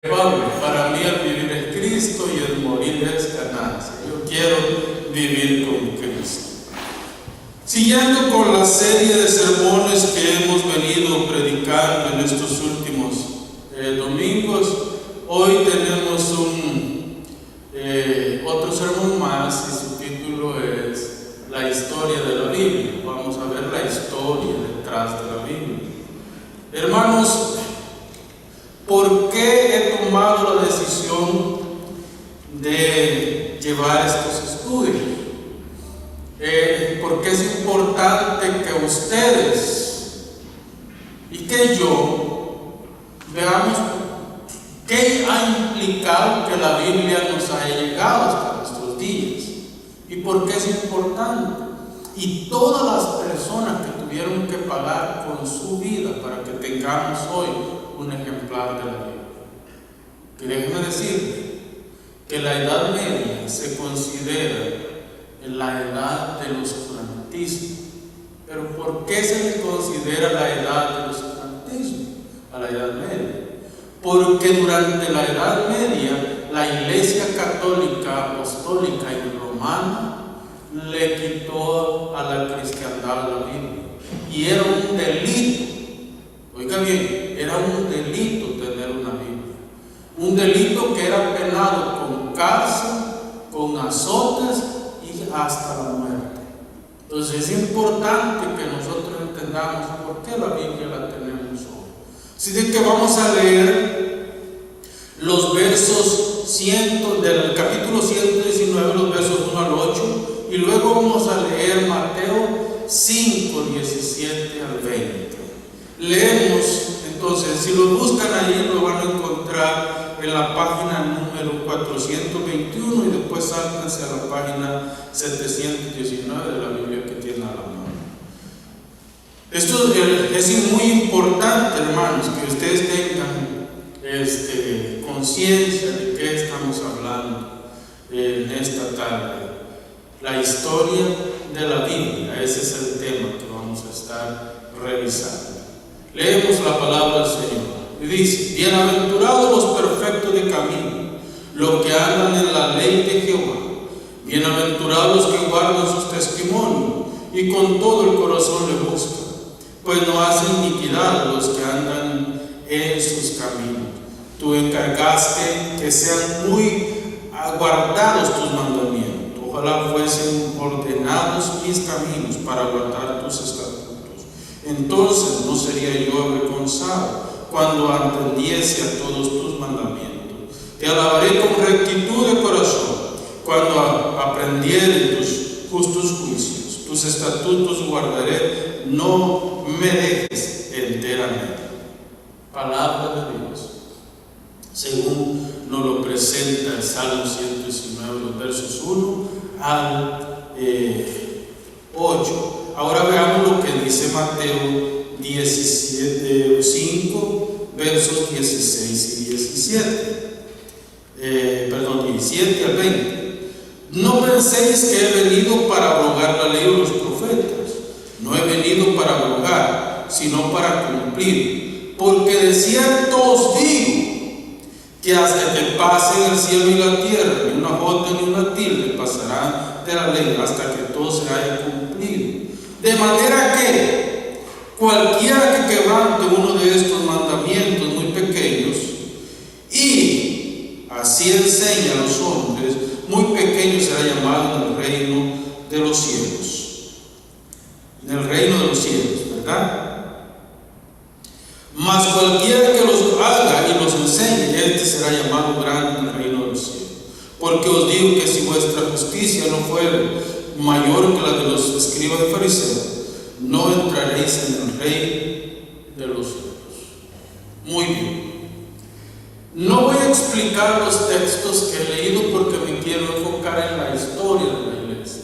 Pablo, para mí el vivir es Cristo y el morir es ganancia. Yo quiero vivir con Cristo. Siguiendo con la serie de sermones que hemos venido predicando en estos últimos domingos, hoy tenemos otro sermón más y su título es La historia de la Biblia. Vamos a ver la historia detrás de la Biblia. Hermanos, ¿por qué he tomado la decisión de llevar estos estudios? Porque es importante que ustedes y que yo veamos qué ha implicado que la Biblia nos haya llegado hasta nuestros días y por qué es importante. Y todas las personas que tuvieron que pagar con su vida para que tengamos hoy un ejemplar de la Biblia. Que déjenme decir que la Edad Media se considera la edad del oscurantismo. Pero ¿por qué se le considera la edad del oscurantismo a la Edad Media? Porque durante la Edad Media la Iglesia Católica, Apostólica y Romana le quitó a la cristiandad la Biblia. Y era un delito. Oiga bien, era un delito tener una Biblia. Un delito que era penado con cárcel, con azotes y hasta la muerte. Entonces es importante que nosotros entendamos por qué la Biblia la tenemos hoy. Así de que vamos a leer los versos del capítulo 119, los versos 1 al 8, y luego vamos a leer Mateo 5, 17 al 20. Leemos, entonces, si lo buscan ahí lo van a encontrar en la página número 421 y después sáltense a la página 719 de la Biblia que tiene a la mano. Esto es muy importante, hermanos, que ustedes tengan conciencia de qué estamos hablando en esta tarde. La historia de la Biblia, ese es el tema que vamos a estar revisando. Leemos la palabra del Señor y dice: bienaventurados los perfectos de camino, los que andan en la ley de Jehová. Bienaventurados los que guardan sus testimonios y con todo el corazón le buscan, pues no hacen iniquidad los que andan en sus caminos. Tú encargaste que sean muy guardados tus mandamientos. Ojalá fuesen ordenados mis caminos para guardar tus estatutos. Entonces no sería yo avergonzado cuando atendiese a todos tus mandamientos. Te alabaré con rectitud de corazón cuando aprendiere tus justos juicios. Tus estatutos guardaré, no me dejes enteramente. Palabra de Dios, según nos lo presenta el Salmo 119, los versos 1 al 8. Ahora veamos lo que dice Mateo 5, versos 16 y 17. 17 al 20. No penséis que he venido para abrogar la ley o los profetas. No he venido para abrogar, sino para cumplir. Porque de cierto os digo que hasta que pasen el cielo y la tierra, ni una jota ni una tilde pasarán de la ley hasta que todo se haya cumplido. De manera que cualquiera que quebrante uno de estos mandamientos muy pequeños y así enseña a los hombres, muy pequeño será llamado en el reino de los cielos. En el reino de los cielos, ¿verdad? Mas cualquiera que los haga y los enseñe, este será llamado grande en el reino de los cielos. Porque os digo que si vuestra justicia no fuera mayor que la de los escribas y fariseos, no entraréis en el reino de los cielos. Muy bien. No voy a explicar los textos que he leído porque me quiero enfocar en la historia de la iglesia.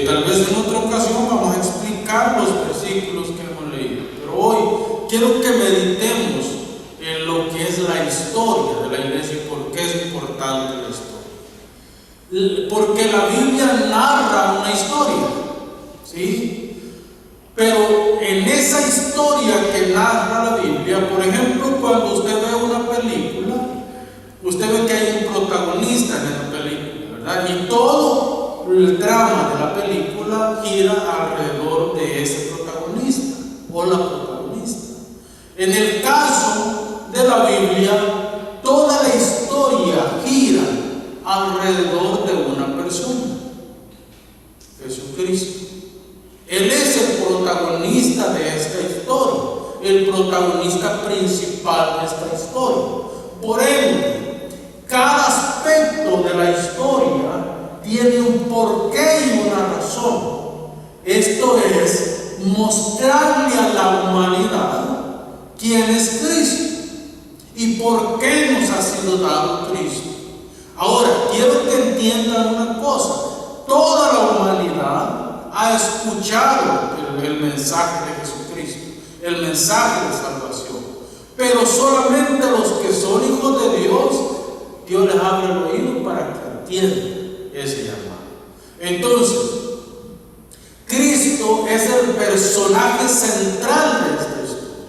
Tal vez en otra ocasión vamos a explicar los versículos que hemos leído, pero hoy quiero que meditemos en lo que es la historia de la iglesia y por qué es importante la historia. Porque la Biblia narra una historia, ¿sí? Pero en esa historia que narra la Biblia, por ejemplo, cuando usted ve una película, protagonista en esta película, ¿verdad? Y todo el drama de la película gira alrededor de ese protagonista o la protagonista. En el caso de la Biblia, toda la historia gira alrededor de una persona, Jesucristo. Él es el protagonista de esta historia, el protagonista principal de esta historia. Por ende, cada aspecto de la historia tiene un porqué y una razón. Esto es mostrarle a la humanidad quién es Cristo y por qué nos ha sido dado Cristo. Ahora, quiero que entiendan una cosa: toda la humanidad ha escuchado el mensaje de Jesucristo, el mensaje de salvación, pero solamente los que son hijos de Dios, Dios les abre el oído para que entiendan ese llamado. Entonces, Cristo es el personaje central de esta historia,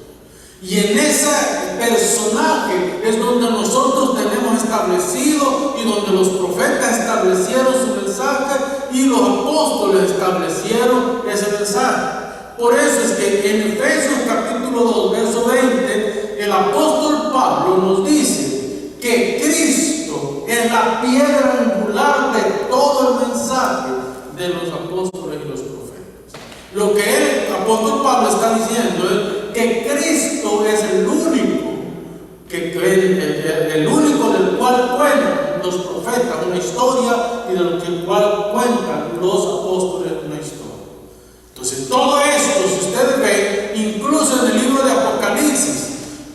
y en ese personaje es donde nosotros tenemos establecido y donde los profetas establecieron su mensaje y los apóstoles establecieron ese mensaje. Por eso es que en Efesios capítulo 2, verso 20, el apóstol Pablo nos dice que Cristo es la piedra angular de todo el mensaje de los apóstoles y los profetas. Lo que el apóstol Pablo está diciendo es que Cristo es el único del cual cuentan los profetas una historia y del cual cuentan los apóstoles una historia. Entonces, todo esto, si ustedes ven, incluso en el libro de Apocalipsis,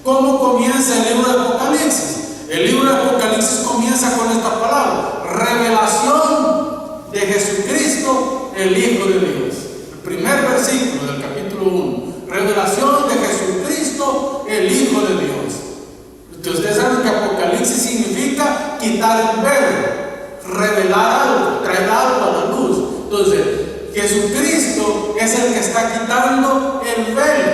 ¿cómo comienza el libro de Apocalipsis? El libro de Apocalipsis comienza con esta palabra: revelación de Jesucristo, el Hijo de Dios. El primer versículo del capítulo 1. Revelación de Jesucristo, el Hijo de Dios. Ustedes saben que Apocalipsis significa quitar el velo, revelar algo, traer algo a la luz. Entonces, Jesucristo es el que está quitando el velo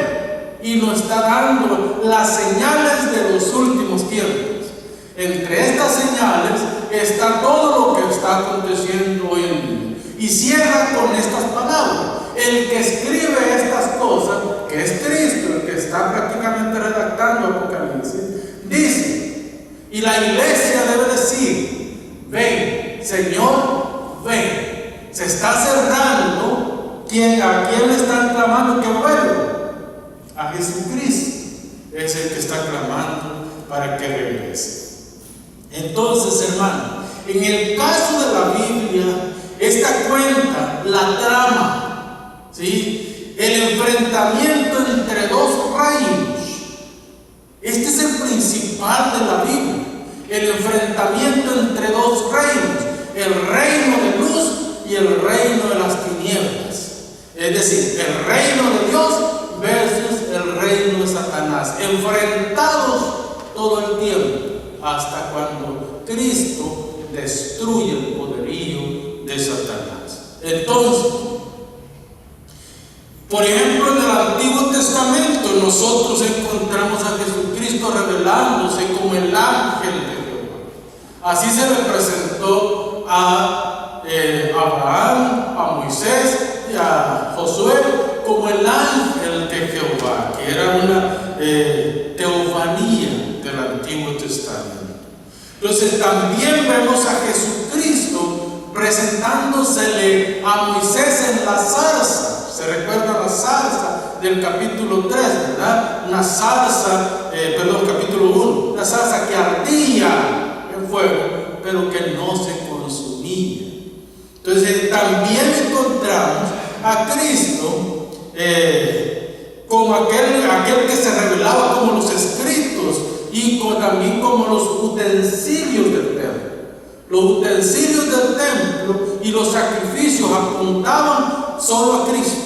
y nos está dando las señales de los últimos tiempos. Entre estas señales está todo lo que está aconteciendo hoy en día. Y cierra con estas palabras: el que escribe estas cosas, que es Cristo, el que está prácticamente redactando Apocalipsis, dice, y la iglesia debe decir: ven, Señor, ven. Se está cerrando. ¿A quién le están clamando que vuelva? A Jesucristo. Es el que está clamando para que regrese. Entonces, hermano, en el caso de la Biblia, esta cuenta la trama, ¿sí?, el enfrentamiento entre dos reinos. Este es el principal de la Biblia: el enfrentamiento entre dos reinos, el reino de luz y el reino de las tinieblas. Es decir, el reino de Dios versus el reino de Satanás, enfrentados todo el tiempo hasta cuando Cristo destruye el poderío de Satanás. Entonces, por ejemplo, en el Antiguo Testamento nosotros encontramos a Jesucristo revelándose como el ángel de Jehová. Así se le presentó a Abraham, a Moisés y a Josué como el ángel de Jehová, que era una teofanía del Antiguo Testamento. Entonces también vemos a Jesucristo presentándosele a Moisés en la zarza. Se recuerda la zarza del capítulo 3, ¿verdad? Una zarza, capítulo 1, una zarza que ardía en fuego, pero que no se consumía. Entonces también encontramos a Cristo como aquel que se revelaba como los escritos y también como los utensilios del templo. Los utensilios del templo y los sacrificios apuntaban solo a Cristo.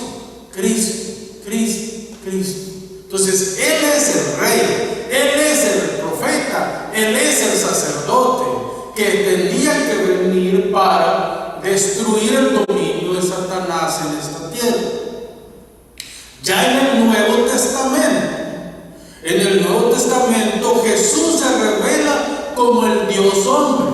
Cristo, Cristo, Cristo. Entonces, Él es el rey, Él es el profeta, Él es el sacerdote que tenía que venir para destruir el dominio de Satanás en esta tierra. Ya en el Nuevo Testamento, Jesús se revela como el Dios hombre.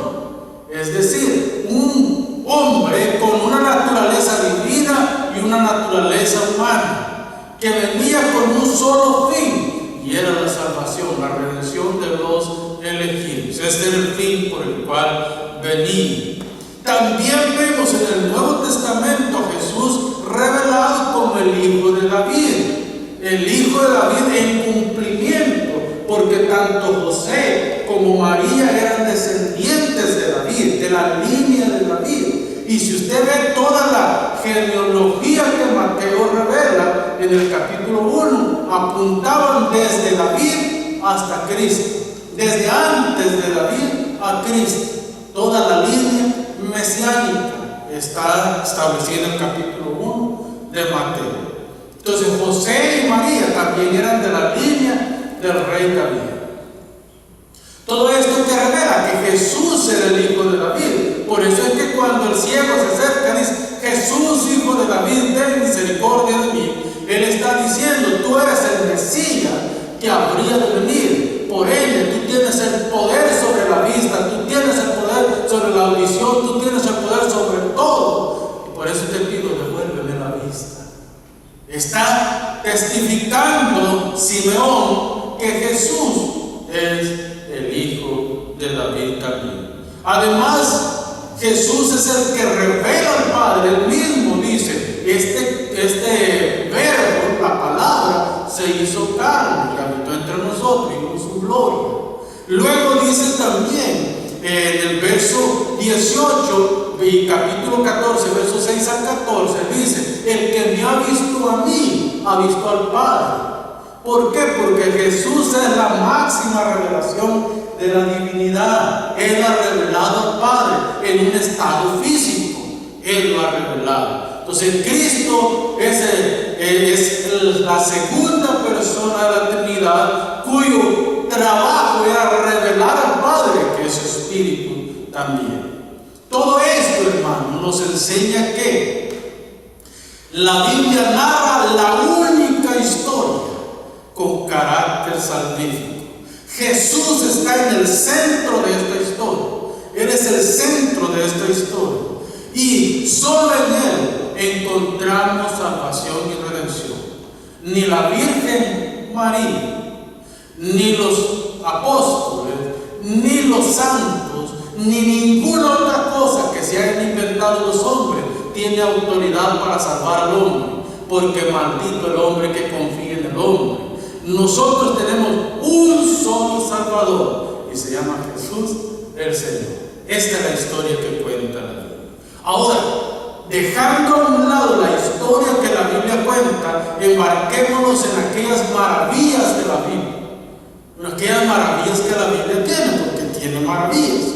Es decir, un hombre con una naturaleza divina y una naturaleza humana, que venía con un solo fin, y era la salvación, la redención de los elegidos. Este era el fin por el cual venía. También vemos en el Nuevo Testamento a Jesús revelado como el Hijo de David. El Hijo de David en cumplimiento, porque tanto José como María eran descendientes de David, de la línea de David. Y si usted ve toda la genealogía que Mateo revela en el capítulo 1, apuntaban desde David hasta Cristo, desde antes de David a Cristo. Toda la línea mesiánica está establecida en el capítulo 1 de Mateo. Entonces José y María también eran de la línea del rey David. Todo esto que revela que Jesús era el Hijo de David. Por eso es que cuando el ciego se acerca dice: Jesús, Hijo de David, ten misericordia de mí. Él está diciendo: tú eres el Mesías que habría de venir. Por ende, tú tienes el poder sobre la vista, tú tienes el poder sobre la audición, tú tienes el poder sobre todo. Y por eso te pido, devuélveme la vista. Está testificando Simeón que Jesús es el Hijo de David también. Además, Jesús es el que revela al Padre. Él mismo dice: este verbo, la palabra, se hizo carne y habitó entre nosotros y con su gloria. Luego dice también en el verso 18 y capítulo 14, versos 6 al 14, dice: el que me ha visto a mí, ha visto al Padre. ¿Por qué? Porque Jesús es la máxima revelación de la divinidad. Él ha revelado al Padre en un estado físico. Él lo ha revelado. Entonces Cristo es la segunda persona de la Trinidad, cuyo trabajo era revelar al Padre, que es Espíritu también. Todo esto, hermano, nos enseña que la Biblia narra la única historia con carácter salvífico. Jesús está en el centro de esta historia. Él es el centro de esta historia. Y solo en Él encontramos salvación y redención. Ni la Virgen María, ni los apóstoles, ni los santos, ni ninguna otra cosa que se hayan inventado los hombres tiene autoridad para salvar al hombre, porque maldito el hombre que confía en el hombre. Nosotros tenemos un solo Salvador y se llama Jesús el Señor. Esta es la historia que cuenta la Biblia. Ahora, dejando a un lado la historia que la Biblia cuenta, embarquémonos en aquellas maravillas de la Biblia. Aquellas maravillas que la Biblia tiene, porque tiene maravillas.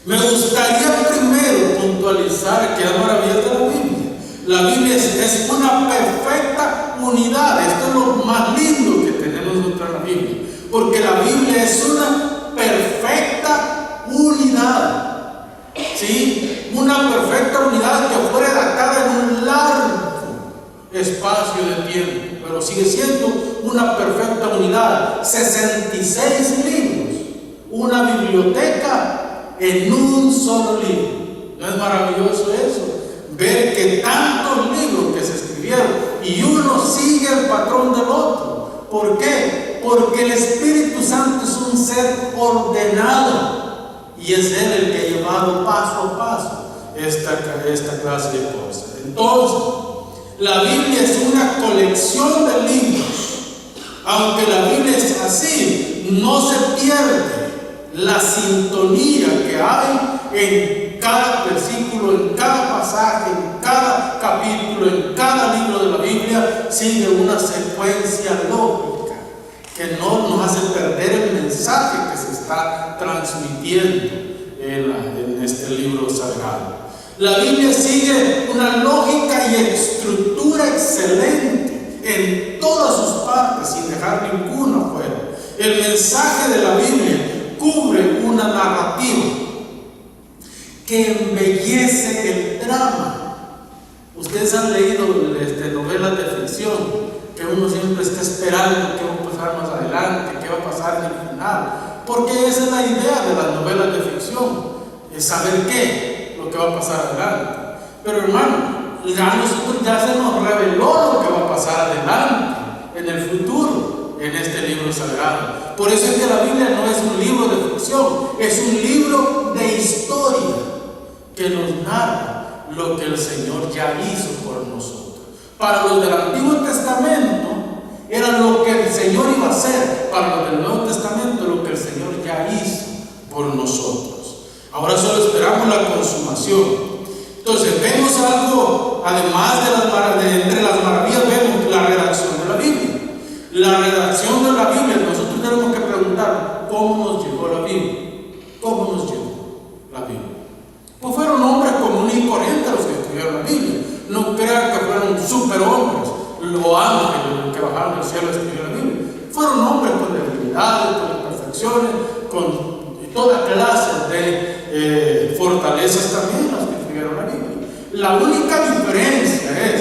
Me gustaría primero puntualizar aquellas maravillas de la Biblia. La Biblia es una perfecta unidad. Esto es lo más lindo que tenemos dentro de la Biblia, porque la Biblia es una perfecta unidad. ¿Sí? Una perfecta unidad que fue redactada en un largo espacio de tiempo, pero sigue siendo una perfecta unidad. 66 libros, una biblioteca en un solo libro. ¿No es maravilloso eso? Ver que tantos libros que se escribieron y uno sigue el patrón del otro. ¿Por qué? Porque el Espíritu Santo es un ser ordenado y es Él el que ha llevado paso a paso esta clase de cosas. Entonces, la Biblia es una colección de libros. Aunque la Biblia es así, no se pierde la sintonía que hay en cada versículo, en cada pasaje, en cada capítulo, en cada libro de la Biblia. Sigue una secuencia lógica que no nos hace perder el mensaje que se está transmitiendo en este libro sagrado. La Biblia sigue una lógica y estructura excelente en todas sus partes, sin dejar ninguna fuera. El mensaje de la Biblia cubre una narrativa que embellece el drama. Ustedes han leído novelas de ficción, que uno siempre está esperando qué va a pasar más adelante, qué va a pasar en el final, porque esa es la idea de las novelas de ficción. es saber qué, lo que va a pasar adelante. Pero hermano, ya se nos reveló lo que va a pasar adelante, en el futuro, en este libro sagrado. Por eso es que la Biblia no es un libro de ficción, es un libro de historia que nos narra lo que el Señor ya hizo por nosotros. Para los del Antiguo Testamento era lo que el Señor iba a hacer. Para los del Nuevo Testamento, lo que el Señor ya hizo por nosotros. Ahora solo esperamos la consumación. Entonces vemos algo, además de entre las maravillas, vemos la redacción de la Biblia. La redacción de la Biblia, nosotros tenemos que preguntar, ¿cómo nos llegó la Biblia? ¿Cómo nos llegó la Biblia? Pues fueron hombres comunes y corrientes los que escribieron la Biblia. No crean que fueron superhombres, los ángeles que bajaron del cielo a escribir la Biblia. Fueron hombres con debilidades, con imperfecciones, con toda clase de fortalezas también los que escribieron la Biblia. La única diferencia es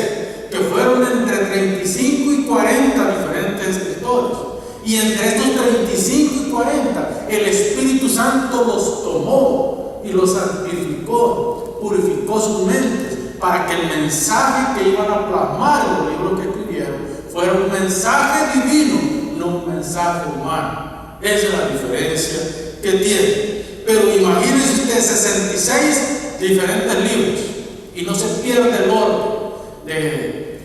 que fueron entre 35 y 40 diferentes escritores. Y entre estos 35 y 40, el Espíritu Santo los tomó y los santificó, purificó sus mentes, para que el mensaje que iban a plasmar en los libros que escribieron fuera un mensaje divino, no un mensaje humano. Esa es la diferencia que tiene. Pero imagínense usted 66 diferentes libros y no se pierde el orden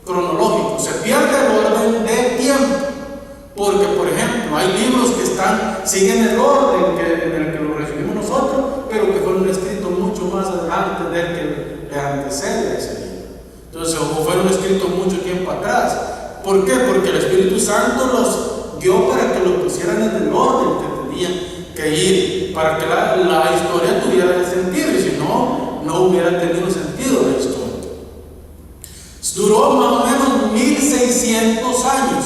cronológico, se pierde el orden de tiempo. Porque, por ejemplo, hay libros que siguen el orden en el que lo recibimos nosotros, pero que fueron escritos mucho más adelante del que le antecede a ese libro. Entonces, o fueron escritos mucho tiempo atrás. ¿Por qué? Porque el Espíritu Santo los guió para que lo pusieran en el orden que tenían que ir, para que la historia tuviera sentido, y si no, no hubiera tenido sentido la historia. Duró más o menos 1600 años,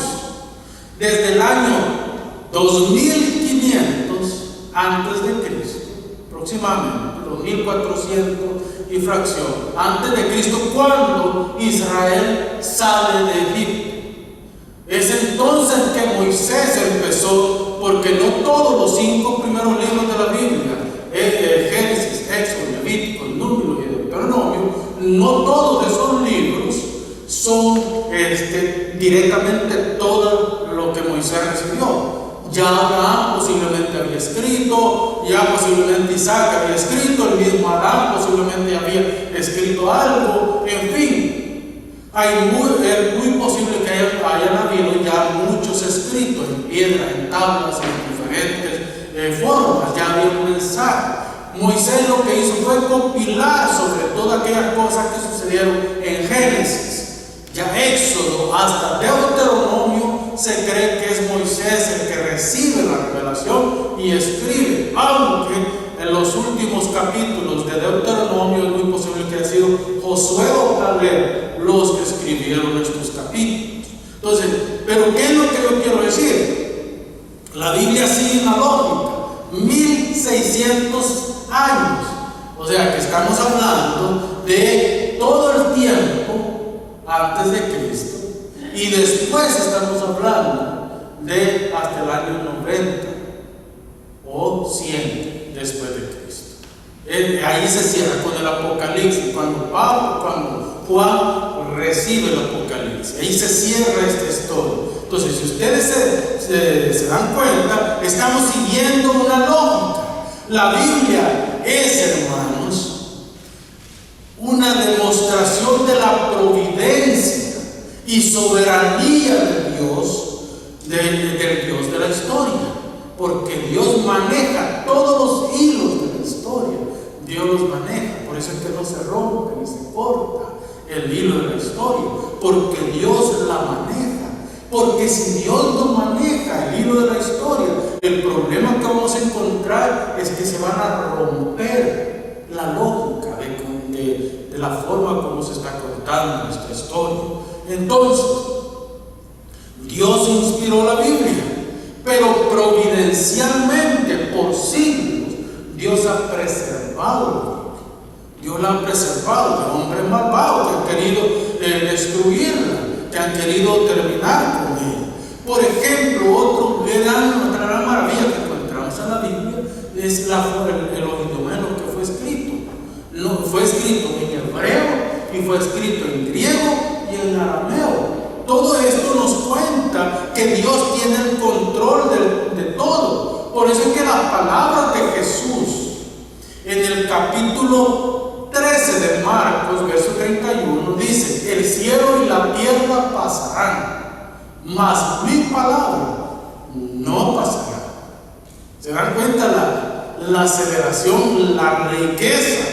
desde el año 2500 antes de Cristo, aproximadamente 2400 y fracción antes de Cristo, cuando Israel sale de Egipto. Es entonces que Moisés empezó, porque no todos los 5 primeros libros de la Biblia, Génesis, Éxodo, Levítico, Número y Deuteronomio, no todos esos libros son directamente todo lo que Moisés recibió. Ya Abraham posiblemente había escrito, ya posiblemente Isaac había escrito, el mismo Adán posiblemente había escrito algo, en fin. Es muy posible que hayan habido ya muchos escritos en piedra, en tablas, en diferentes formas. Ya había un mensaje. Moisés lo que hizo fue compilar sobre todas aquellas cosas que sucedieron en Génesis. Ya Éxodo hasta Deuteronomio se cree que es Moisés el que recibe la revelación y escribe, aunque en los últimos capítulos de Deuteronomio es muy posible que haya sido Josué o Caleb los que escribieron estos capítulos. Entonces, ¿pero qué es lo que yo quiero decir? La Biblia sigue una lógica, 1600 años, o sea que estamos hablando de todo el tiempo antes de Cristo, y después estamos hablando de hasta el año 90 o 100 después de Cristo. Ahí se cierra con el Apocalipsis, cuando Juan recibe el Apocalipsis, ahí se cierra esta historia. Entonces, si ustedes se dan cuenta, estamos siguiendo una lógica. La Biblia es, hermanos, una demostración de la providencia y soberanía de Dios, del Dios de la historia, porque Dios maneja todos los hilos de la historia. Dios los maneja, por eso es que no se rompe ni se corta el hilo de la historia, porque Dios la maneja. Porque si Dios no maneja el hilo de la historia, el problema que vamos a encontrar es que se van a romper la lógica de la forma como se está contando nuestra historia. Entonces, Dios inspiró la Biblia, pero providencialmente por siglos Dios ha preservado la Biblia. Dios la ha preservado de hombres malvados que han querido destruirla, que han querido terminar con ella. Por ejemplo, otra gran maravilla que encontramos en la Biblia es el Ovidumeno, que fue fue escrito en hebreo y fue escrito en griego y en arameo. Todo esto nos cuenta que Dios tiene el control de todo. Por eso es que las palabras de Jesús en el capítulo 13 de Marcos, verso 31, dice: el cielo y la tierra pasarán, mas mi palabra no pasará. ¿Se dan cuenta la aceleración, la riqueza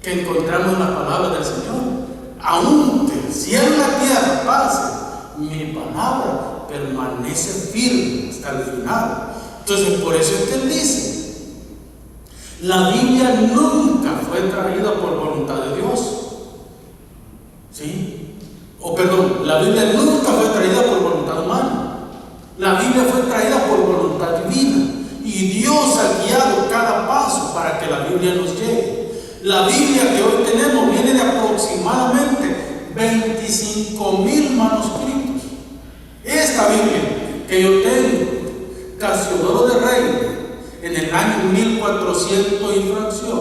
que encontramos en la palabra del Señor? Aunque el cielo y la tierra pasen, mi palabra permanece firme hasta el final. Entonces, por eso es que él dice: la Biblia nunca fue traída por voluntad de Dios. ¿Sí? La Biblia nunca fue traída por voluntad humana. La Biblia fue traída por voluntad divina. Y Dios ha guiado cada paso para que la Biblia nos llegue. La Biblia que hoy tenemos viene de aproximadamente 25,000 manuscritos. Esta Biblia que yo tengo, Casiodoro de Reina, en el año 1400 y fracción,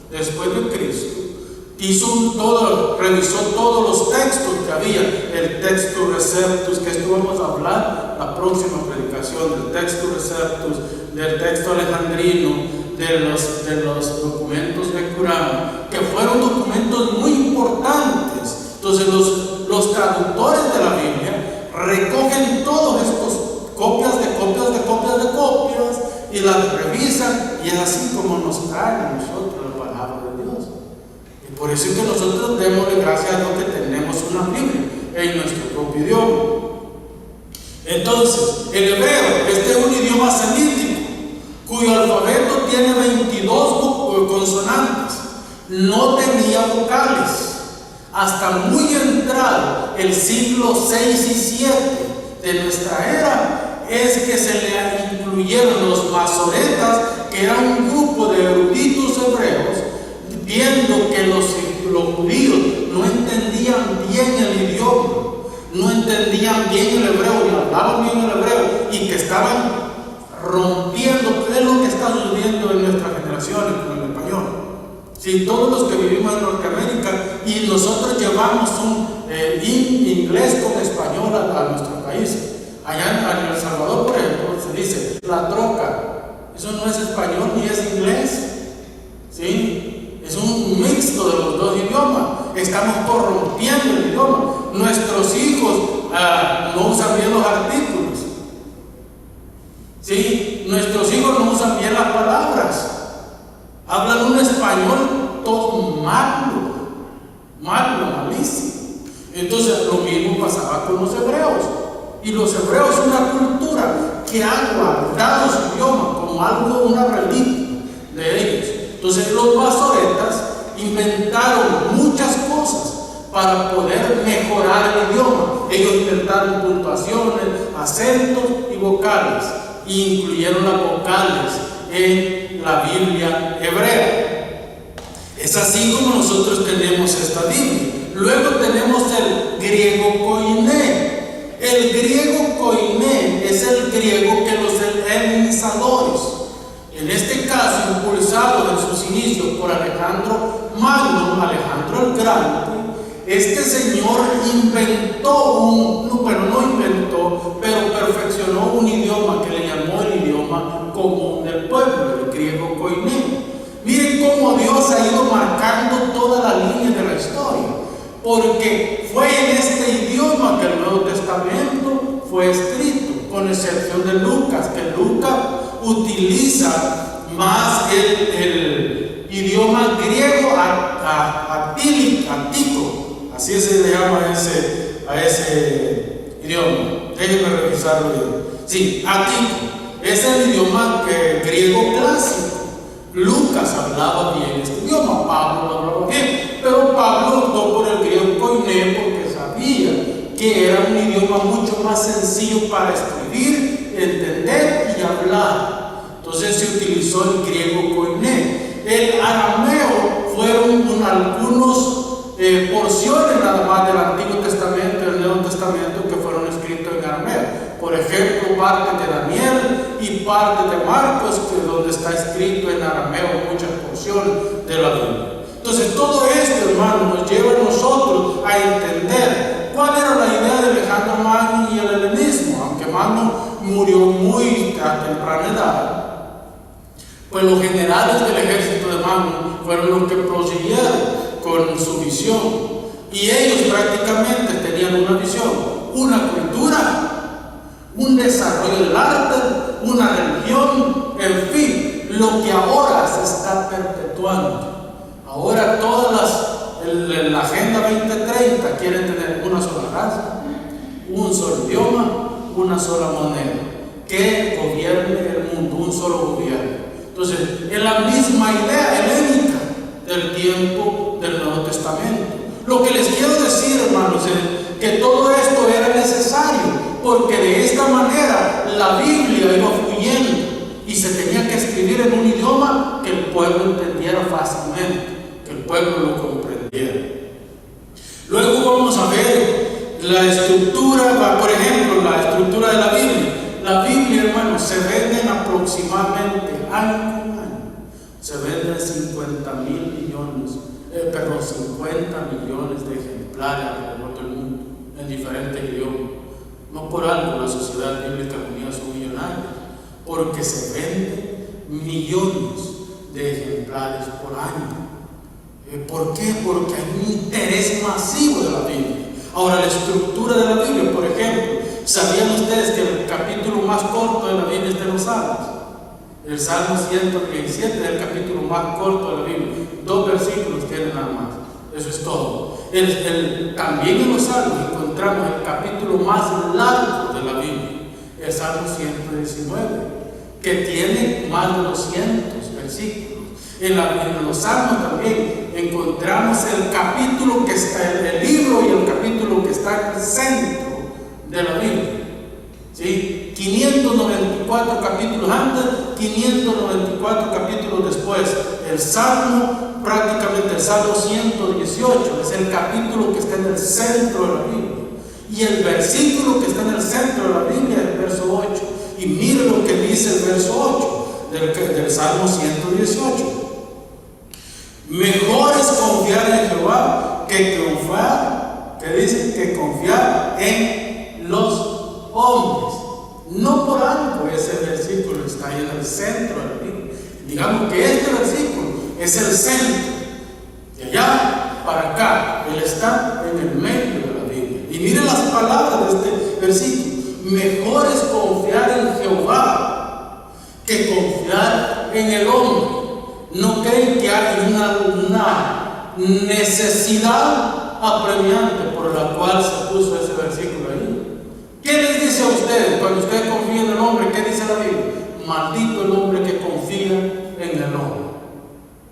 después de Cristo, revisó todos los textos que había, el texto Receptus, que esto vamos a hablar la próxima predicación, del texto Receptus, del texto alejandrino, de los documentos de Qurán, que fueron documentos muy importantes. Entonces los traductores de la Biblia recogen todos estos copias y las revisan, y es así como nos traen a nosotros la palabra de Dios. Y por eso es que nosotros démosle gracias a Dios que tenemos una Biblia en nuestro propio idioma. Entonces, el hebreo, este es un idioma semítico, cuyo alfabeto tiene 22 consonantes, no tenía vocales. Hasta muy entrado el siglo 6 y 7 de nuestra era, es que se le incluyeron los masoretas, que eran un grupo de eruditos hebreos, viendo que los judíos no entendían bien el idioma, no entendían bien el hebreo, ni hablaban bien el hebreo, y que estaban rompiendo. ¿Qué es lo que está sucediendo en nuestra generación con el español? Si todos los que vivimos en Norteamérica, y nosotros llevamos un inglés con español a nuestro país. Allá en El Salvador, por ejemplo, se dice la troca. Eso no es español ni es inglés. ¿Sí? Es un mixto de los dos idiomas. Estamos corrompiendo el idioma. Nuestros hijos no usan bien los artículos. ¿Sí? Nuestros hijos no usan bien las palabras. Hablan un español todo malísimo. Entonces lo mismo pasaba con los hebreos. Y los hebreos son una cultura que ha guardado su idioma como algo, una reliquia de ellos. Entonces los masoretas inventaron muchas cosas para poder mejorar el idioma. Ellos inventaron puntuaciones, acentos y vocales, e incluyeron las vocales en la Biblia hebrea. Es así como nosotros tenemos esta Biblia. Luego tenemos el griego koiné. El griego koiné es el griego que los helenizadores, en este caso impulsado en sus inicios por Alejandro Magno, Alejandro el Grande, este señor pero perfeccionó un idioma que le llamó el idioma común del pueblo, el griego koiné. Miren cómo Dios ha ido marcando toda la línea de la historia, porque fue en este idioma que el Nuevo Testamento fue escrito, con excepción de Lucas, que Lucas utiliza más el idioma griego antico, así se le llama a ese idioma. Déjenme revisarlo bien. Sí, antico, es el idioma griego clásico. Lucas hablaba bien este idioma, Pablo lo hablaba bien, pero Pablo optó por el griego koiné porque sabía que era un idioma mucho más sencillo para escribir, entender y hablar. Entonces se utilizó el griego koiné. El arameo fueron algunos porciones nada más del Antiguo Testamento y del Nuevo Testamento que fueron escritos en arameo. Por ejemplo, parte de Daniel y parte de Marcos, donde está escrito en arameo muchas porciones de la Biblia. Entonces todo esto, hermano, nos lleva a nosotros a entender cuál era la idea de Alejandro Magno y el helenismo. Aunque Magno murió muy a temprana edad, pues los generales del ejército de Magno fueron los que prosiguieron con su visión. Y ellos prácticamente tenían una visión, una cultura, un desarrollo del arte, una religión, en fin, lo que ahora se está perpetuando. Ahora la Agenda 2030 quiere tener una sola raza, un solo idioma, una sola moneda, que gobierne el mundo, un solo gobierno. Entonces, es la misma idea helénica del tiempo del Nuevo Testamento. Lo que les quiero decir, hermanos, es que todo esto era necesario, porque de esta manera la Biblia iba fluyendo y se tenía que escribir en un idioma que el pueblo entendiera fácilmente, que el pueblo lo comprendiera. Luego vamos a ver la estructura, por ejemplo, la estructura de la Biblia. La Biblia, hermanos, se venden aproximadamente año con año. Se venden 50 millones de ejemplares alrededor del mundo, en diferentes idiomas. No por algo la Sociedad Bíblica Unida son millonarios, porque se venden millones de ejemplares por año. ¿Por qué? Porque hay un interés masivo de la Biblia. Ahora, la estructura de la Biblia, por ejemplo, ¿sabían ustedes que el capítulo más corto de la Biblia está en los Salmos? El Salmo 117 es el capítulo más corto de la Biblia. 2 versículos tiene nada más. Eso es todo. También en los Salmos encontramos el capítulo más largo de la Biblia, el Salmo 119, que tiene más de 200 versículos. En los Salmos también encontramos el capítulo que está en el libro y el capítulo que está en el centro de la Biblia. ¿Sí? 594 capítulos antes, 594 capítulos después. El Salmo, prácticamente el Salmo 118, es el capítulo que está en el centro de la Biblia. Y el versículo que está en el centro de la Biblia es el verso 8. Y mire lo que dice el verso 8 del Salmo 118. Mejor es confiar en Jehová que confiar, que dice que confiar en los hombres. No por algo ese versículo está ahí en el centro de la Biblia. Digamos que este versículo es el centro. De allá para acá, él está en el medio de la Biblia. Y miren las palabras de este versículo. Mejor es confiar en Jehová que confiar en el hombre. ¿No creen que hay una necesidad apremiante por la cual se puso ese versículo ahí? ¿Qué les dice a ustedes cuando ustedes confían en el hombre? ¿Qué dice la Biblia? Maldito el hombre que confía en el hombre.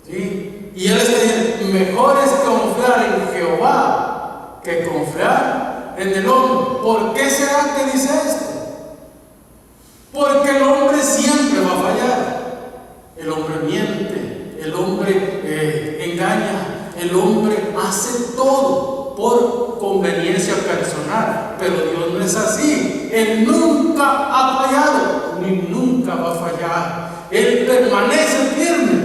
¿Sí? Y él está diciendo, mejor es confiar en Jehová que confiar en el hombre. ¿Por qué será que dice esto? Porque el hombre siempre va a fallar. El hombre miente, el hombre engaña, el hombre hace todo por conveniencia personal, pero Dios no es así. Él nunca ha fallado, ni nunca va a fallar. Él permanece firme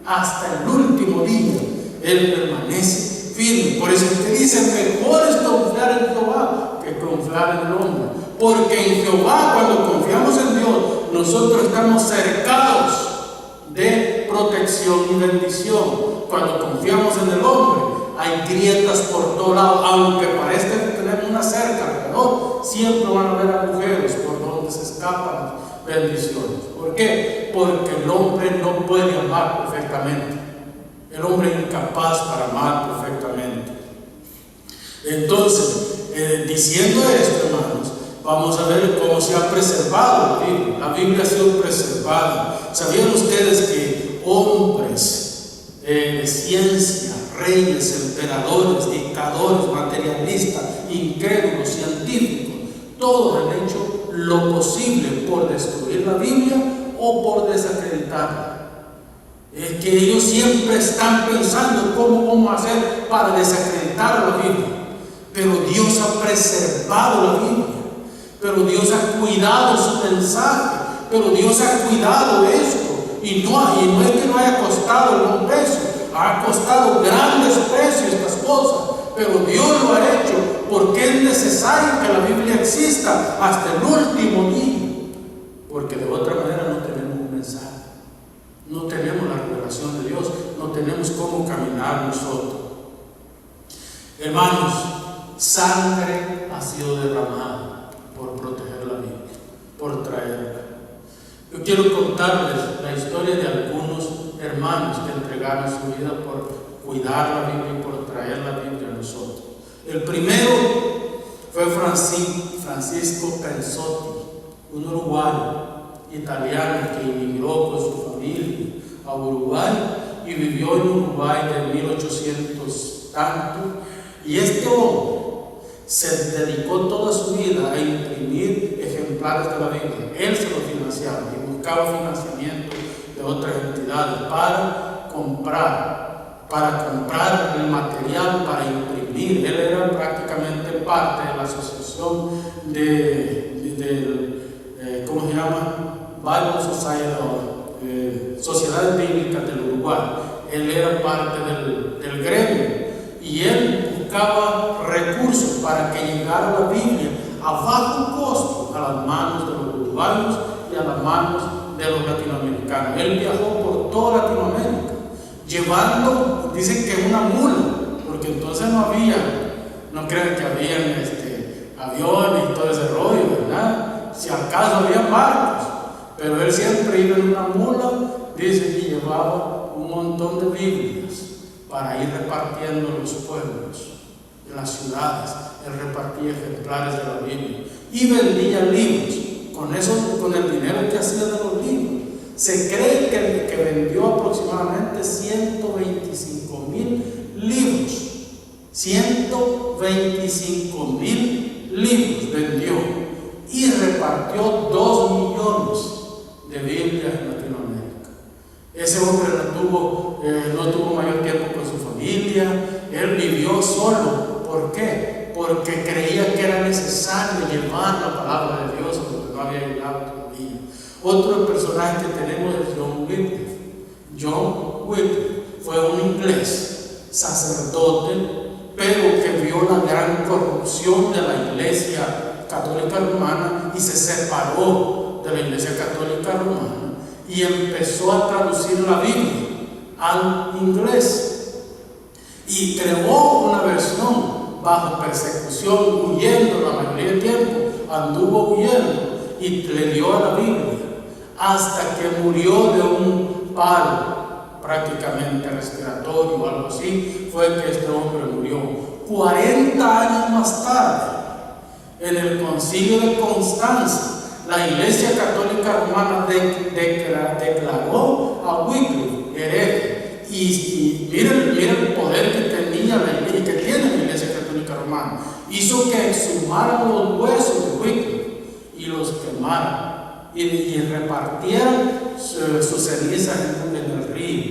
hasta el último día. Él permanece firme. Por eso es que dice, mejor es confiar en Jehová que confiar en el hombre. Porque en Jehová, cuando confiamos en Dios, nosotros estamos cercados de protección y bendición. Cuando confiamos en el hombre, hay grietas por todos lados. Aunque parezca que tenemos una cerca alrededor, siempre van a haber agujeros por donde se escapan bendiciones. ¿Por qué? Porque el hombre no puede amar perfectamente. El hombre es incapaz para amar perfectamente. Entonces, diciendo esto, hermanos, vamos a ver cómo se ha preservado la Biblia. La Biblia ha sido preservada. ¿Sabían ustedes que hombres de ciencia, reyes, emperadores, dictadores, materialistas, incrédulos, científicos, todos han hecho lo posible por destruir la Biblia o por desacreditarla? Es que ellos siempre están pensando cómo vamos a hacer para desacreditar la Biblia. Pero Dios ha preservado la Biblia. Pero Dios ha cuidado su mensaje. Pero Dios ha cuidado esto. Y no es que no haya costado algún precio. Ha costado grandes precios estas cosas, pero Dios lo ha hecho porque es necesario que la Biblia exista hasta el último día, porque de otra manera no tenemos un mensaje, no tenemos la revelación de Dios, no tenemos cómo caminar nosotros. Hermanos, sangre ha sido derramada por proteger la Biblia, por traerla. Yo quiero contarles la historia de algunos hermanos que entregaron su vida por cuidar la Biblia y por traer la Biblia a nosotros. El primero fue Francisco Pensotti, un uruguayo italiano que emigró con su familia a Uruguay y vivió en Uruguay de 1800 tanto. Y este hombre se dedicó toda su vida a imprimir ejemplares de la Biblia. Él se lo financiaba y buscaba financiamiento de otras entidades para comprar el material para imprimir. Él era prácticamente parte de la asociación ¿cómo se llama? Bible Society, Sociedades Bíblicas del Uruguay. Él era parte del gremio y él buscaba recursos para que llegara la Biblia a bajo costo a las manos de los uruguayos y a las manos de los latinoamericanos. Él viajó por toda Latinoamérica llevando, dicen que una mula, porque entonces no crean que habían aviones y todo ese rollo, ¿verdad? Si acaso había barcos, pero él siempre iba en una mula, dice, y llevaba un montón de Biblias para ir repartiendo en los pueblos, en las ciudades. Él repartía ejemplares de la Biblia y vendía libros. Con el dinero que hacía de los libros, se cree que vendió aproximadamente 125,000 libros. 125,000 libros vendió y repartió 2 millones de Biblias en Latinoamérica. Ese hombre no tuvo mayor tiempo con su familia. Él vivió solo. ¿Por qué? Porque creía que era necesario llevar la palabra de Dios, porque no había llegado todavía. Otro personaje que tenemos es John Wycliffe. John Wycliffe fue un inglés, sacerdote, pero que vio la gran corrupción de la Iglesia Católica Romana y se separó de la Iglesia Católica Romana y empezó a traducir la Biblia al inglés y creó una versión bajo persecución, huyendo la mayoría del tiempo, anduvo huyendo y le dio a la Biblia hasta que murió de un paro prácticamente respiratorio o algo así. Fue que este hombre murió. 40 años más tarde, en el Concilio de Constanza, la Iglesia Católica Romana declaró a Wycliffe hereje. Y miren el poder que tenía la Iglesia, que tiene la Iglesia Católica Romana. Hizo que exhumaran los huesos de Wycliffe y los quemaran y repartieran sus cenizas en el río,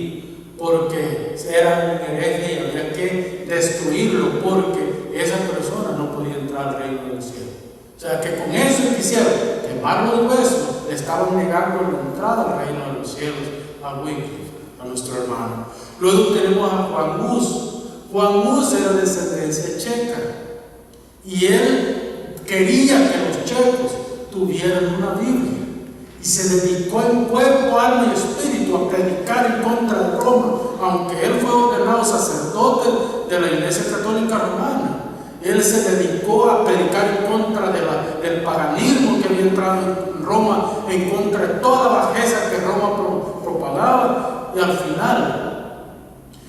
porque era un hereje y había que destruirlo, porque esa persona no podía entrar al reino del cielo. O sea que con eso que hicieron, quemar los huesos, le estaban negando la entrada al reino de los cielos a Wycliffe, a nuestro hermano. Luego tenemos a Juan Hus. Juan Hus era de descendencia checa y él quería que los checos tuvieran una Biblia y se dedicó en cuerpo, alma y espíritu a predicar en contra de Roma. Aunque él fue ordenado sacerdote de la Iglesia Católica Romana, él se dedicó a predicar en contra del paganismo que había entrado en Roma, en contra de toda la bajeza que Roma propagaba, y al final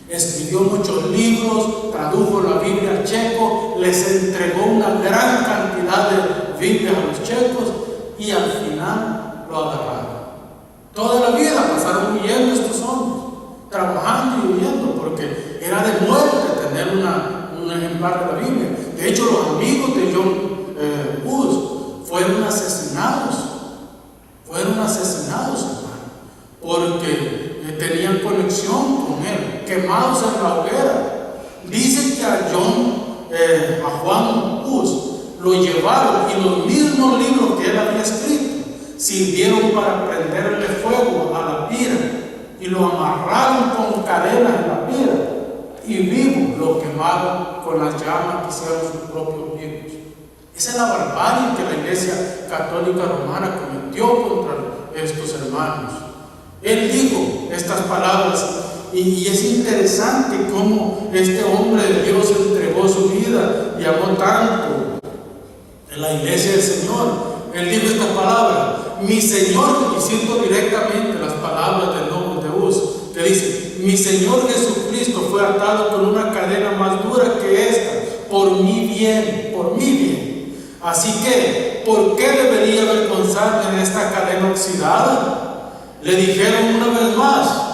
escribió muchos libros, tradujo la Biblia al checo, les entregó una gran cantidad de Biblias a los checos y al final lo agarraron. Toda la vida pasaron huyendo estos hombres, trabajando y huyendo, porque era de muerte tener un ejemplar de la Biblia. De hecho, los amigos de John Hus fueron asesinados, hermano, porque tenían conexión con él, quemados en la hoguera. Dicen que a Juan Hus lo llevaron y los mismos libros que él había escrito sirvieron para prenderle fuego a la pira y lo amarraron con cadenas en la vida. Y vivo lo quemaron con las llamas que hicieron sus propios vivos. Esa es la barbarie que la Iglesia Católica Romana cometió contra estos hermanos. Él dijo estas palabras, y es interesante cómo este hombre de Dios entregó su vida y amó tanto en la iglesia del Señor. Él dijo esta palabra, mi Señor, y cito directamente las palabras del Novus Deus, que dice, mi Señor Jesucristo fue atado con una cadena más dura que esta, por mi bien, por mi bien. Así que, ¿por qué debería avergonzarme de esta cadena oxidada? Le dijeron una vez más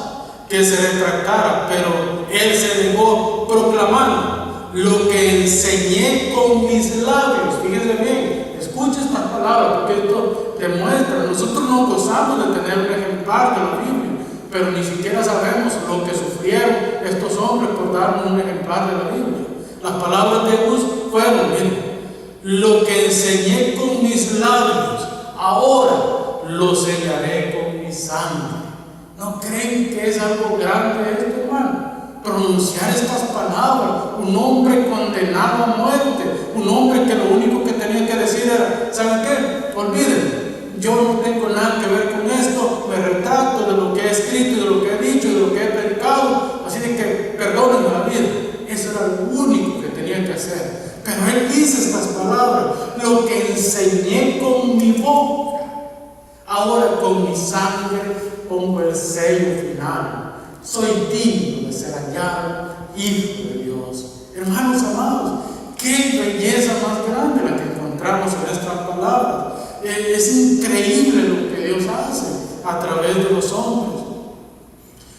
que se retractara, pero él se negó proclamando, lo que enseñé con mis labios. Fíjense bien, escucha estas palabras, porque esto demuestra, nosotros no gozamos de tener un ejemplar de la Biblia, pero ni siquiera sabemos lo que sufrieron estos hombres por darnos un ejemplar de la Biblia. Las palabras de Jesús fueron, miren, lo que enseñé con mis labios, ahora lo sellaré con mi sangre. ¿No creen que es algo grande esto, hermano? Pronunciar estas palabras, un hombre condenado a muerte, un hombre que lo único que tenía que decir era, ¿saben qué? Olvídenme, yo no tengo nada que ver con esto, me retracto de lo que he escrito, de lo que he dicho, de lo que he predicado, así de que perdónenme la vida. Eso era lo único que tenía que hacer. Pero él dice estas palabras, lo que enseñé con mi boca, ahora con mi sangre pongo el sello final. Soy digno de ser hallado hijo de Dios. Hermanos amados, qué belleza más grande la que encontramos en estas palabras. Es increíble lo que Dios hace a través de los hombres.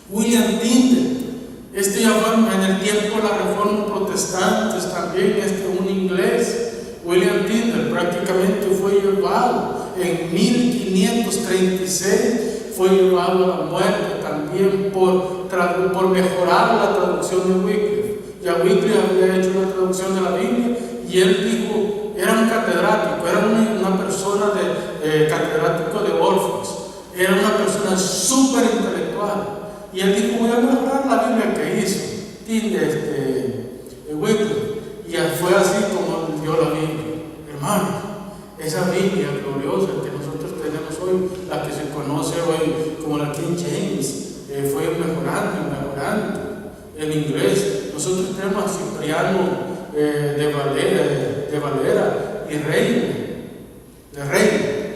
William Tyndale, este ya fue en el tiempo de la Reforma Protestante, también un inglés. William Tyndale prácticamente fue llevado en 1536, fue llevado a la muerte también por mejorar la traducción de Wycliffe. Ya Wycliffe había hecho una traducción de la Biblia y él dijo, era un catedrático, era una persona catedrático de Oxford, era una persona súper intelectual. Y él dijo, voy a mejorar la Biblia que hizo Wycliffe. Y fue así como dio la Biblia. Hermano, esa Biblia gloriosa que nosotros tenemos hoy, la que se conoce hoy como la King James, fue mejorando en inglés. Nosotros tenemos a Cipriano de Valera y Reina,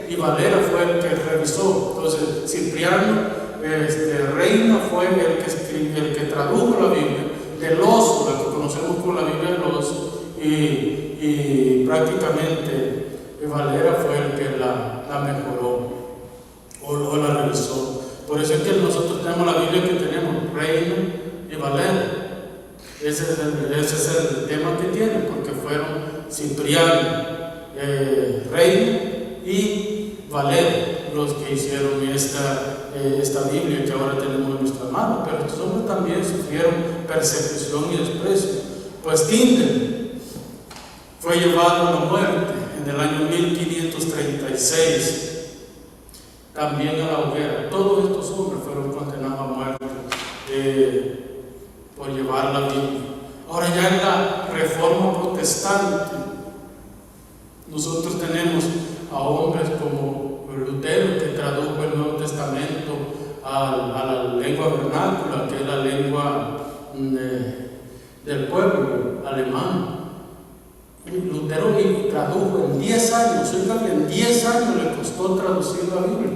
y Valera fue el que revisó. Entonces Cipriano Reina fue el que tradujo la Biblia del oso, la que conocemos como la Biblia del oso, y prácticamente Valera fue el que la mejoró o la revisó. Por eso es que nosotros tenemos la Biblia que tenemos, Reina y Valera. Ese es el tema que tienen, porque fueron Cipriano, Reina y Valera los que hicieron esta Biblia que ahora tenemos en nuestras manos. Pero estos hombres también sufrieron persecución y desprecio. Pues Tyndale fue llevado a la muerte en el año 1536, también a la hoguera. Todos estos hombres fueron condenados a muerte por llevar la Biblia. Ahora ya en la Reforma Protestante, nosotros tenemos a hombres como Lutero, que tradujo el Nuevo Testamento a la lengua vernácula, que es la lengua del pueblo alemán. Lutero tradujo en 10 años, en 10 años le costó traducir la Biblia,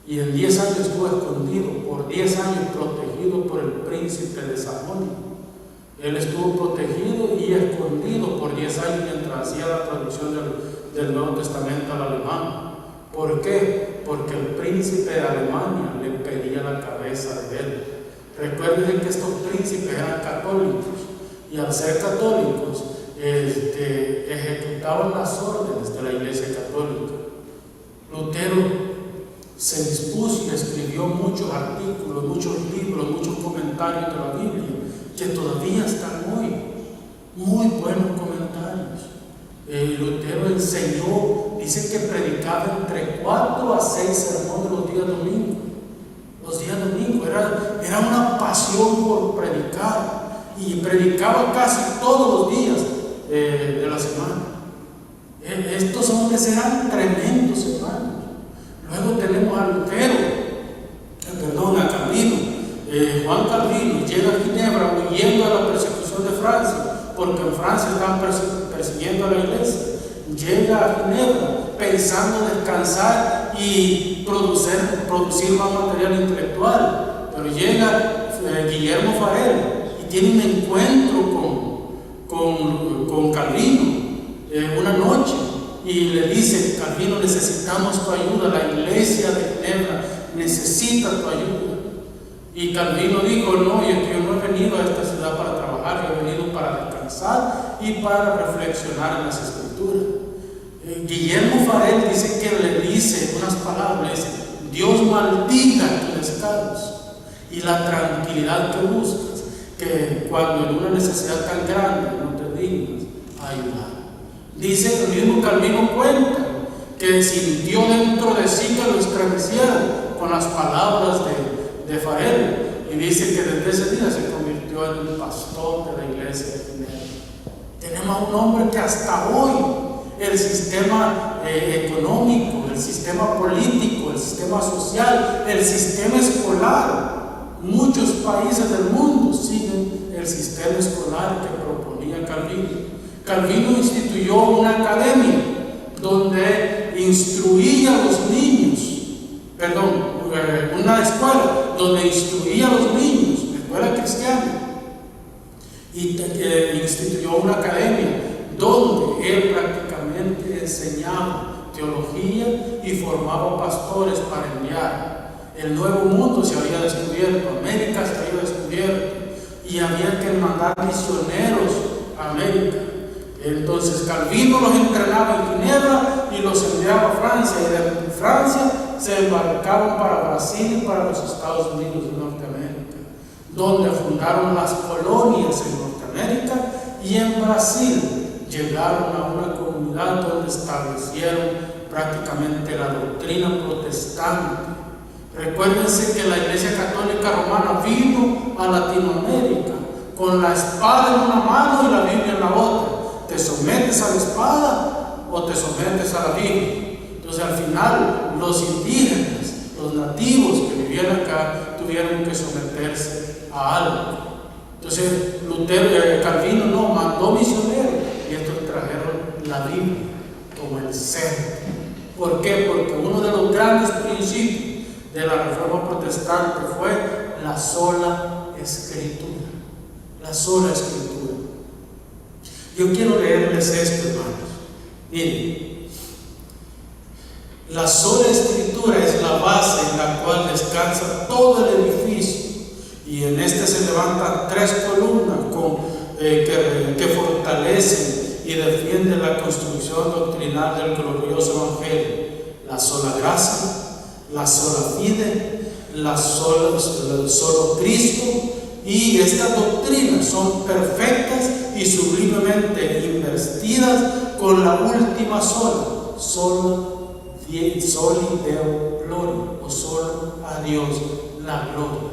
y en 10 años estuvo escondido, por 10 años protegido por el príncipe de Sajonia. Él estuvo protegido y escondido por 10 años mientras hacía la traducción del Nuevo Testamento al alemán. ¿Por qué? Porque el príncipe de Alemania le pedía la cabeza de él. Recuerden que estos príncipes eran católicos, y al ser católicos ejecutaban las órdenes de la Iglesia Católica. Lutero se dispuso y escribió muchos artículos, muchos libros, muchos comentarios de la Biblia, que todavía están hoy, muy buenos comentarios. Lutero enseñó, dice que predicaba entre 4 a 6 sermones los días domingos. Los días domingos era era una pasión por predicar, y predicaba casi todos los días de la semana. Estos hombres eran tremendos, hermanos. Luego tenemos a Lutero, a Calvino. Juan Calvino llega a Ginebra huyendo de la persecución de Francia, porque en Francia estaban persiguiendo a la iglesia. Llega a Ginebra pensando descansar y producir más material intelectual, pero llega Guillermo Farel y tiene un encuentro con Calvino una noche, y le dice: Calvino, necesitamos tu ayuda, la iglesia de Ginebra necesita tu ayuda. Y Calvino dijo: no, yo no he venido a esta ciudad para trabajar, yo he venido para descansar y para reflexionar en las Escrituras. Guillermo Farel dice que le dice unas palabras: Dios maldiga tu descanso y la tranquilidad que buscas, que cuando en una necesidad tan grande no te dignas a ayudar. Dice el mismo Calvino, cuenta que sintió dentro de sí que lo estremecieron con las palabras de Farel, y dice que desde ese día se convirtió en el pastor de la iglesia de Ginebra. Tenemos a un hombre que hasta hoy el sistema económico, el sistema político, el sistema social, el sistema escolar, muchos países del mundo siguen el sistema escolar que proponía Calvino. Calvino instituyó una academia donde instruía a los niños, una escuela donde instruía a los niños, escuela cristiana, y instituyó una academia donde él prácticamente enseñaba teología y formaba pastores para enviar. El nuevo mundo se había descubierto, América se había descubierto, y había que mandar misioneros a América. Entonces Calvino los entrenaba en Ginebra y los enviaba a Francia, y de Francia se embarcaron para Brasil y para los Estados Unidos de Norteamérica, donde fundaron las colonias en Norteamérica, y en Brasil llegaron a una comunidad donde establecieron prácticamente la doctrina protestante. Recuérdense que la Iglesia Católica Romana vino a Latinoamérica con la espada en una mano y la Biblia en la otra. ¿Te sometes a la espada o te sometes a la Biblia? Entonces al final los indígenas, los nativos que vivían acá, tuvieron que someterse a algo. Entonces Calvino no mandó misioneros, y estos trajeron la Biblia como el centro. ¿Por qué? Porque uno de los grandes principios de la Reforma Protestante fue la sola Escritura. La sola Escritura. Yo quiero leerles esto, hermanos. Miren, la sola Escritura es la base en la cual descansa todo el edificio, y en este se levantan 3 columnas que fortalecen y defienden la construcción doctrinal del glorioso Evangelio: la sola gracia, la sola fide, el solo Cristo. Y estas doctrinas son perfectas y sublimemente investidas con la última soli Deo gloria, o solo a Dios la gloria.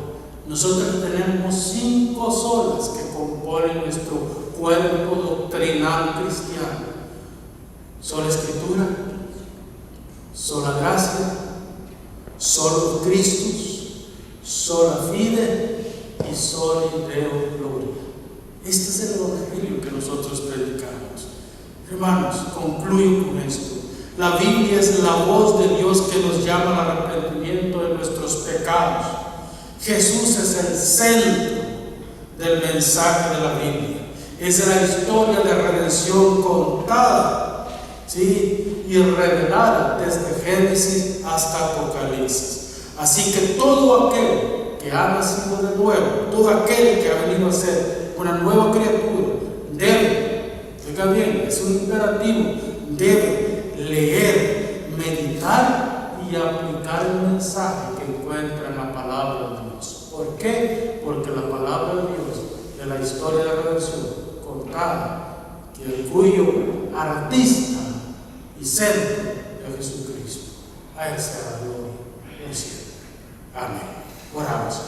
Nosotros tenemos 5 solas que componen nuestro cuerpo doctrinal cristiano: sola Escritura, sola gracia, solo Cristo, sola fide y soli Deo gloria. Este es el evangelio que nosotros predicamos. Hermanos, concluyo con esto. La Biblia es la voz de Dios que nos llama al arrepentimiento de nuestros pecados. Jesús es el centro del mensaje de la Biblia. Es la historia de redención contada, ¿sí?, y revelada desde Génesis hasta Apocalipsis. Así que todo aquel que ha nacido de nuevo, todo aquel que ha venido a ser una nueva criatura, debe, oiga bien, es un imperativo, debe leer, meditar y aplicar el mensaje que encuentra en la palabra de Dios. ¿Por qué? Porque la palabra de Dios, de la historia de la redención contada, cuyo artista y centro es Jesucristo. A Él sea la gloria en el cielo. Amén. Oramos.